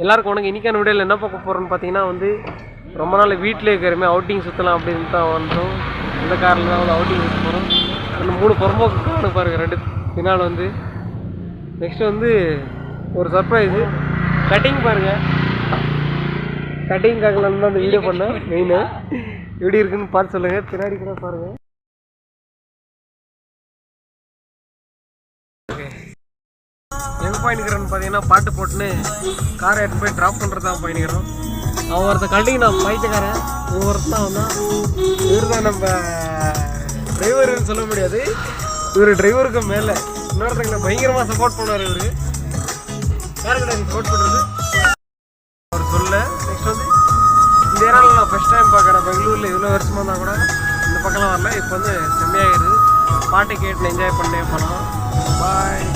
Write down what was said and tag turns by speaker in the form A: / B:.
A: எல்லாருக்கும் உனக்கு இன்றைக்கான வீடியோவில் என்ன பார்க்க போகிறோன்னு பார்த்தீங்கன்னா வந்து ரொம்ப நாள் வீட்டிலே இருக்கிறமே அவுட்டிங் சுற்றலாம் அப்படின்னு தான் வந்தோம். இந்த காரில் தான் வந்து அவுட்டிங் சுற்ற போகிறோம். அந்த 3 புறம்போக்கு காணு பாருங்கள் 2 பின்னால் வந்து. நெக்ஸ்ட்டு வந்து ஒரு சர்ப்ரைஸு கட்டிங் பாருங்கள். கட்டிங் காக்கலான்னு தான் அந்த வீடியோ பண்ணேன். மெயினு எப்படி இருக்குன்னு பார்த்து சொல்லுங்கள். பின்னாடி கூட பாருங்கள். எங்கே பயணிக்கிறோன்னு பார்த்தீங்கன்னா பாட்டு போட்டுன்னு காரை எடுத்து போய் ட்ராப் பண்ணுறது தான் பயணிக்கிறோம். அவன் ஒருத்த கட்டிங் நான் பைத்தியக்காரன். இவன் ஒருத்தான் வந்தான். இவர் தான் நம்ம டிரைவர்னு சொல்ல முடியாது. இவர் டிரைவருக்கு மேலே இன்னொருத்தங்க நான் பயங்கரமாக சப்போர்ட் பண்ணுவார். இவர் யார் கூட சப்போர்ட் பண்ணுறது அவர் சொல்ல. நெக்ஸ்ட் வந்து இந்த ஏரியாவில் நான் ஃபஸ்ட் டைம் பார்க்குறேன். பெங்களூரில் இவ்வளோ வருஷமாக இருந்தால் கூட இந்த பக்கம்லாம் வரல. இப்போ வந்து செம்மையாகிடுது. பாட்டு கேட்டு என்ஜாய் பண்ணே பண்ணலாம். பாய்.